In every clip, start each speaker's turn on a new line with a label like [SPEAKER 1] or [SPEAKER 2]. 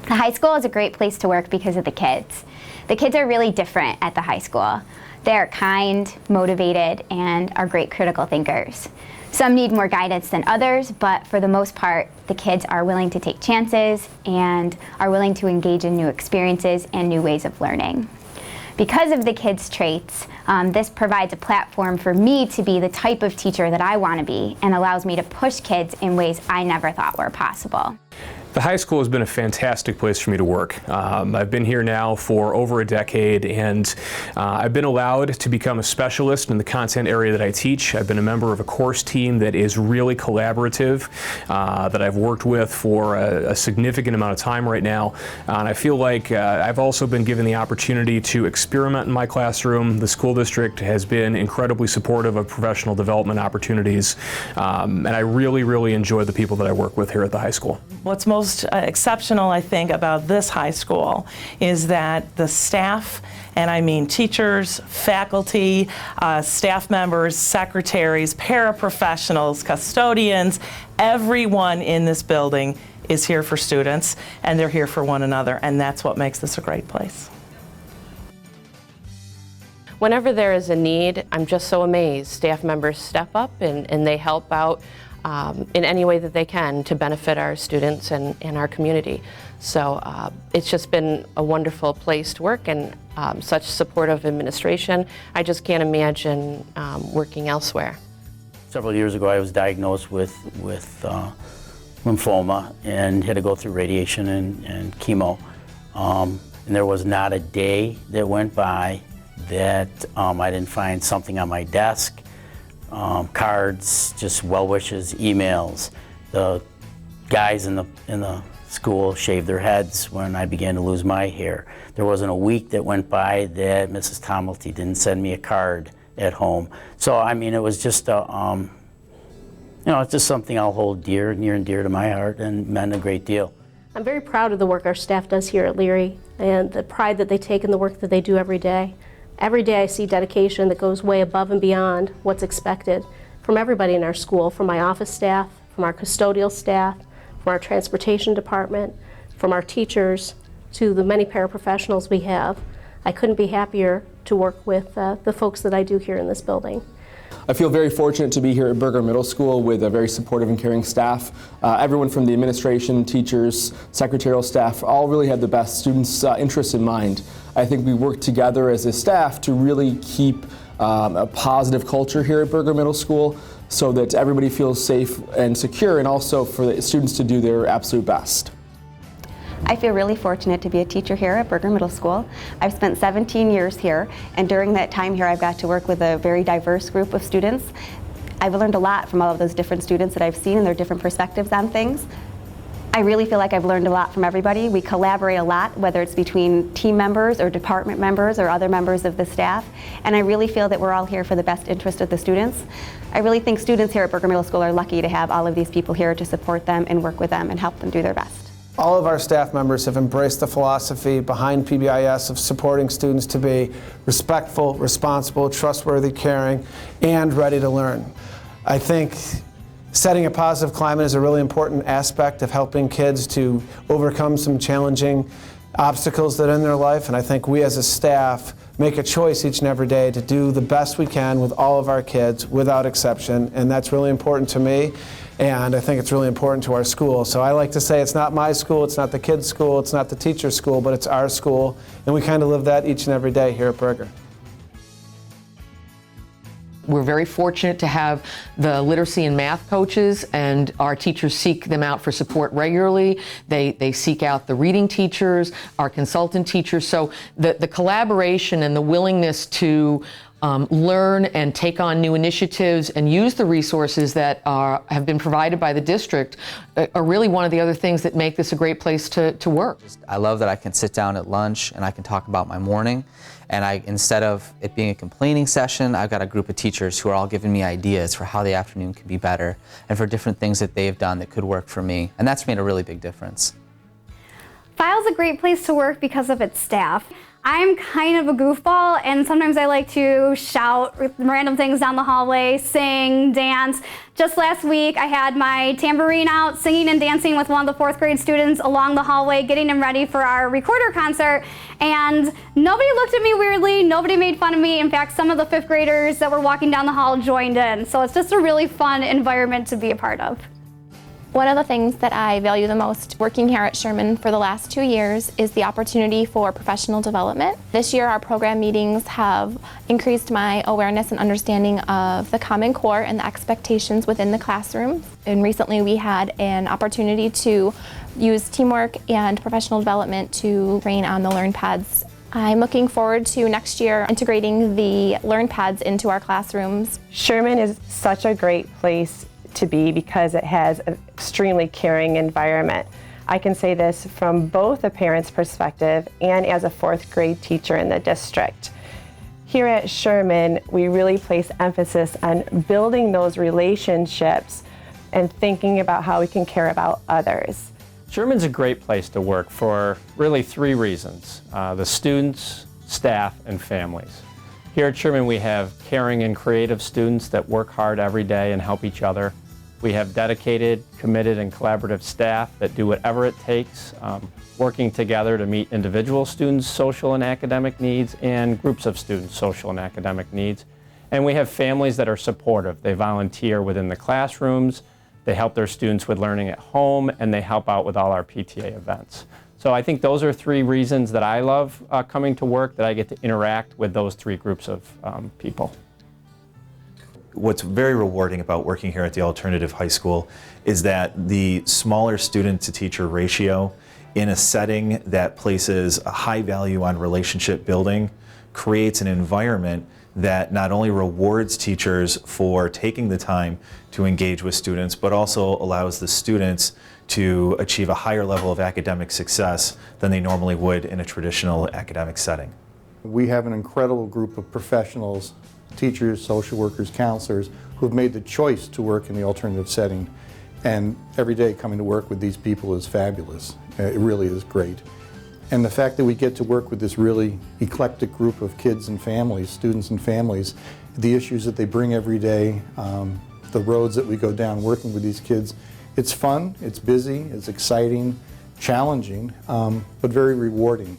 [SPEAKER 1] The high school is a great place to work because of the kids. The kids are really different at the high school. They're kind, motivated, and are great critical thinkers. Some need more guidance than others, but for the most part, the kids are willing to take chances and are willing to engage in new experiences and new ways of learning. Because of the kids' traits, this provides a platform for me to be the type of teacher that I want to be and allows me to push kids in ways I never thought were possible.
[SPEAKER 2] The high school has been a fantastic place for me to work. I've been here now for over a decade, and I've been allowed to become a specialist in the content area that I teach. I've been a member of a course team that is really collaborative, that I've worked with for a significant amount of time right now. And I feel like I've also been given the opportunity to experiment in my classroom. The school district has been incredibly supportive of professional development opportunities, and I really, really enjoy the people that I work with here at the high school.
[SPEAKER 3] What's most exceptional, I think, about this high school is that the staff, and I mean teachers, faculty, staff members, secretaries, paraprofessionals, custodians, everyone in this building is here for students, and they're here for one another, and that's what makes this a great place.
[SPEAKER 4] Whenever there is a need, I'm just so amazed. Staff members step up and they help out in any way that they can to benefit our students and our community. So it's just been a wonderful place to work, and such supportive administration. I just can't imagine working elsewhere.
[SPEAKER 5] Several years ago I was diagnosed with lymphoma and had to go through radiation and chemo. And there was not a day that went by that I didn't find something on my desk. Cards, just well wishes, emails. The guys in the school shaved their heads when I began to lose my hair. There wasn't a week that went by that Mrs. Tomlety didn't send me a card at home. So I mean, it was just it's just something I'll hold near and dear to my heart, and meant a great deal.
[SPEAKER 6] I'm very proud of the work our staff does here at Leary and the pride that they take in the work that they do every day. Every day I see dedication that goes way above and beyond what's expected from everybody in our school, from my office staff, from our custodial staff, from our transportation department, from our teachers, to the many paraprofessionals we have. I couldn't be happier to work with the folks that I do here in this building.
[SPEAKER 7] I feel very fortunate to be here at Berger Middle School with a very supportive and caring staff. Everyone from the administration, teachers, secretarial staff, all really have the best students' interests in mind. I think we work together as a staff to really keep a positive culture here at Berger Middle School so that everybody feels safe and secure, and also for the students to do their absolute best.
[SPEAKER 8] I feel really fortunate to be a teacher here at Berger Middle School. I've spent 17 years here, and during that time here I've got to work with a very diverse group of students. I've learned a lot from all of those different students that I've seen and their different perspectives on things. I really feel like I've learned a lot from everybody. We collaborate a lot, whether it's between team members or department members or other members of the staff, and I really feel that we're all here for the best interest of the students. I really think students here at Berger Middle School are lucky to have all of these people here to support them and work with them and help them do their best.
[SPEAKER 9] All of our staff members have embraced the philosophy behind PBIS of supporting students to be respectful, responsible, trustworthy, caring, and ready to learn. I think setting a positive climate is a really important aspect of helping kids to overcome some challenging obstacles that are in their life, and I think we as a staff make a choice each and every day to do the best we can with all of our kids without exception, and that's really important to me. And I think it's really important to our school. So I like to say it's not my school, it's not the kids' school, it's not the teacher's school, but it's our school. And we kind of live that each and every day here at Berger.
[SPEAKER 10] We're very fortunate to have the literacy and math coaches, and our teachers seek them out for support regularly. They seek out the reading teachers, our consultant teachers. So the collaboration and the willingness to learn and take on new initiatives and use the resources that have been provided by the district are really one of the other things that make this a great place to work.
[SPEAKER 11] I love that I can sit down at lunch and I can talk about my morning, and instead of it being a complaining session, I've got a group of teachers who are all giving me ideas for how the afternoon can be better and for different things that they've done that could work for me, and that's made a really big difference.
[SPEAKER 12] File's a great place to work because of its staff. I'm kind of a goofball, and sometimes I like to shout random things down the hallway, sing, dance. Just last week, I had my tambourine out, singing and dancing with one of the 4th grade students along the hallway, getting them ready for our recorder concert, and nobody looked at me weirdly, nobody made fun of me. In fact, some of the 5th graders that were walking down the hall joined in, so it's just a really fun environment to be a part of.
[SPEAKER 13] One of the things that I value the most working here at Sherman for the last 2 years is the opportunity for professional development. This year our program meetings have increased my awareness and understanding of the Common Core and the expectations within the classroom. And recently we had an opportunity to use teamwork and professional development to train on the LearnPads. I'm looking forward to next year integrating the LearnPads into our classrooms.
[SPEAKER 14] Sherman is such a great place to be because it has an extremely caring environment. I can say this from both a parent's perspective and as a 4th grade teacher in the district. Here at Sherman, we really place emphasis on building those relationships and thinking about how we can care about others.
[SPEAKER 15] Sherman's a great place to work for really 3 reasons: the students, staff, and families. Here at Sherman, we have caring and creative students that work hard every day and help each other. We have dedicated, committed, and collaborative staff that do whatever it takes, working together to meet individual students' social and academic needs and groups of students' social and academic needs. And we have families that are supportive. They volunteer within the classrooms, they help their students with learning at home, and they help out with all our PTA events. So I think those are 3 reasons that I love coming to work, that I get to interact with those 3 groups of people.
[SPEAKER 16] What's very rewarding about working here at the alternative high school is that the smaller student to teacher ratio in a setting that places a high value on relationship building creates an environment that not only rewards teachers for taking the time to engage with students, but also allows the students to achieve a higher level of academic success than they normally would in a traditional academic setting.
[SPEAKER 17] We have an incredible group of professionals, teachers, social workers, counselors, who have made the choice to work in the alternative setting. And every day coming to work with these people is fabulous. It really is great. And the fact that we get to work with this really eclectic group of kids and families, students and families, the issues that they bring every day, the roads that we go down working with these kids, it's fun, it's busy, it's exciting, challenging, but very rewarding.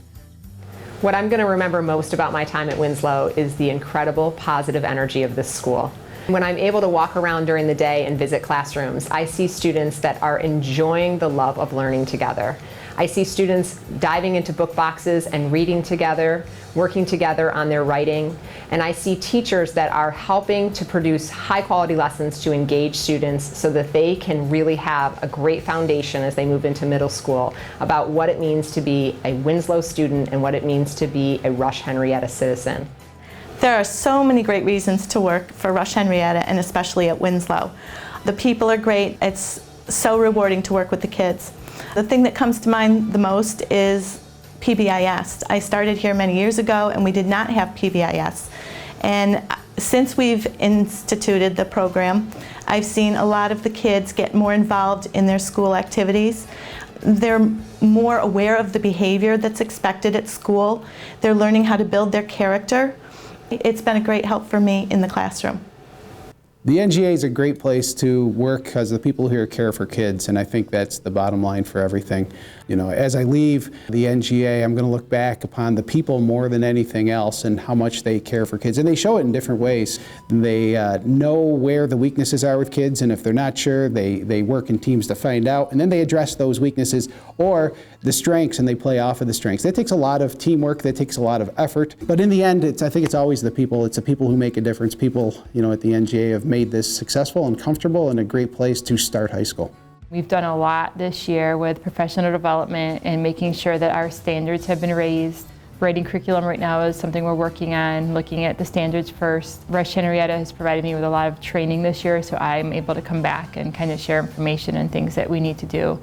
[SPEAKER 18] What I'm going to remember most about my time at Winslow is the incredible positive energy of this school. When I'm able to walk around during the day and visit classrooms, I see students that are enjoying the love of learning together. I see students diving into book boxes and reading together, working together on their writing, and I see teachers that are helping to produce high-quality lessons to engage students so that they can really have a great foundation as they move into middle school about what it means to be a Winslow student and what it means to be a Rush-Henrietta citizen.
[SPEAKER 19] There are so many great reasons to work for Rush-Henrietta, and especially at Winslow. The people are great. It's so rewarding to work with the kids. The thing that comes to mind the most is PBIS. I started here many years ago and we did not have PBIS. And since we've instituted the program, I've seen a lot of the kids get more involved in their school activities. They're more aware of the behavior that's expected at school. They're learning how to build their character. It's been a great help for me in the classroom.
[SPEAKER 20] The NGA is a great place to work because the people here care for kids, and I think that's the bottom line for everything. You know, as I leave the NGA, I'm going to look back upon the people more than anything else and how much they care for kids. And they show it in different ways. They know where the weaknesses are with kids, and if they're not sure, they work in teams to find out, and then they address those weaknesses or the strengths, and they play off of the strengths. That takes a lot of teamwork, that takes a lot of effort, but in the end, I think it's always the people. It's the people who make a difference. People, you know, at the NGA have made this successful and comfortable and a great place to start high school.
[SPEAKER 21] We've done a lot this year with professional development and making sure that our standards have been raised. Writing curriculum right now is something we're working on, looking at the standards first. Rush-Henrietta has provided me with a lot of training this year, so I'm able to come back and kind of share information and things that we need to do.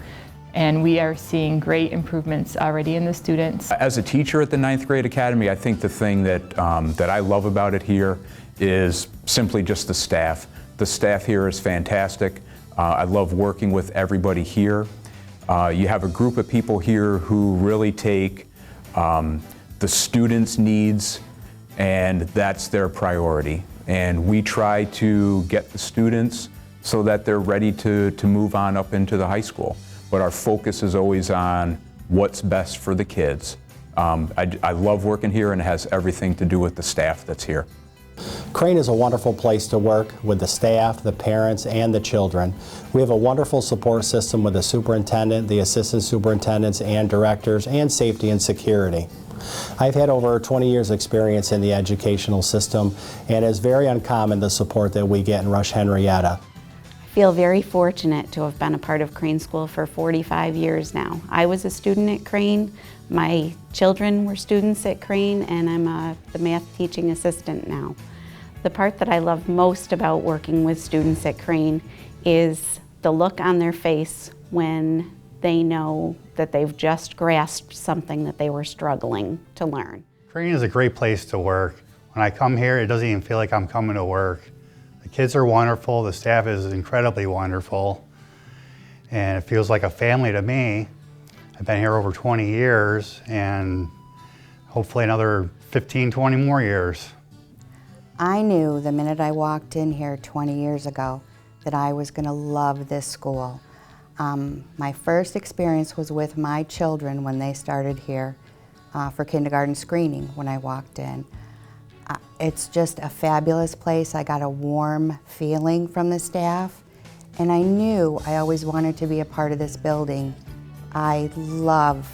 [SPEAKER 21] And we are seeing great improvements already in the students.
[SPEAKER 22] As a teacher at the 9th grade academy, I think the thing that, that I love about it here is simply just the staff. The staff here is fantastic. I love working with everybody here. You have a group of people here who really take the students' needs, and that's their priority. And we try to get the students so that they're ready to move on up into the high school. But our focus is always on what's best for the kids. I love working here, and it has everything to do with the staff that's here.
[SPEAKER 1] Crane is a wonderful place to work with the staff, the parents, and the children. We have a wonderful support system with the superintendent, the assistant superintendents, and directors, and safety and security. I've had over 20 years experience in the educational system, and it's very uncommon the support that we get in Rush-Henrietta.
[SPEAKER 2] I feel very fortunate to have been a part of Crane School for 45 years now. I was a student at Crane, my children were students at Crane, and I'm the math teaching assistant now. The part that I love most about working with students at Crane is the look on their face when they know that they've just grasped something that they were struggling to learn.
[SPEAKER 23] Crane is a great place to work. When I come here, it doesn't even feel like I'm coming to work. The kids are wonderful, the staff is incredibly wonderful, and it feels like a family to me. I've been here over 20 years, and hopefully another 15, 20 more years.
[SPEAKER 24] I knew the minute I walked in here 20 years ago that I was going to love this school. My first experience was with my children when they started here for kindergarten screening when I walked in. It's just a fabulous place. I got a warm feeling from the staff, and I knew I always wanted to be a part of this building. I love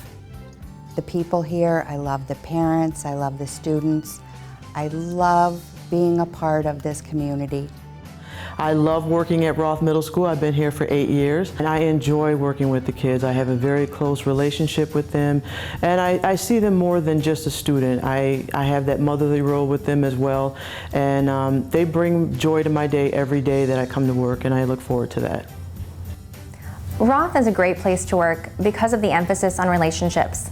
[SPEAKER 24] the people here, I love the parents, I love the students. I love being a part of this community.
[SPEAKER 25] I love working at Roth Middle School. I've been here for 8 years, and I enjoy working with the kids. I have a very close relationship with them, and I see them more than just a student. I have that motherly role with them as well, and they bring joy to my day every day that I come to work, and I look forward to that.
[SPEAKER 26] Roth is a great place to work because of the emphasis on relationships.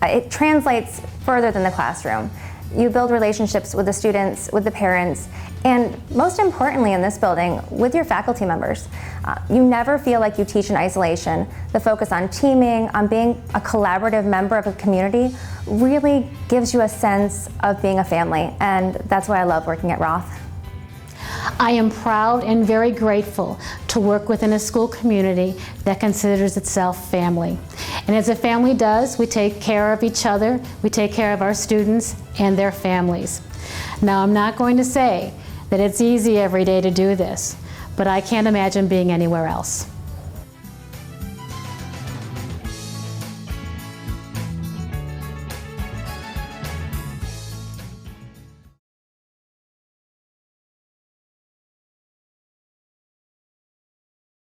[SPEAKER 26] It translates further than the classroom. You build relationships with the students, with the parents, and most importantly in this building, with your faculty members. You never feel like you teach in isolation. The focus on teaming, on being a collaborative member of a community really gives you a sense of being a family, and that's why I love working at Roth.
[SPEAKER 27] I am proud and very grateful to work within a school community that considers itself family. And as a family does, we take care of each other, we take care of our students and their families. Now, I'm not going to say that it's easy every day to do this, but I can't imagine being anywhere else.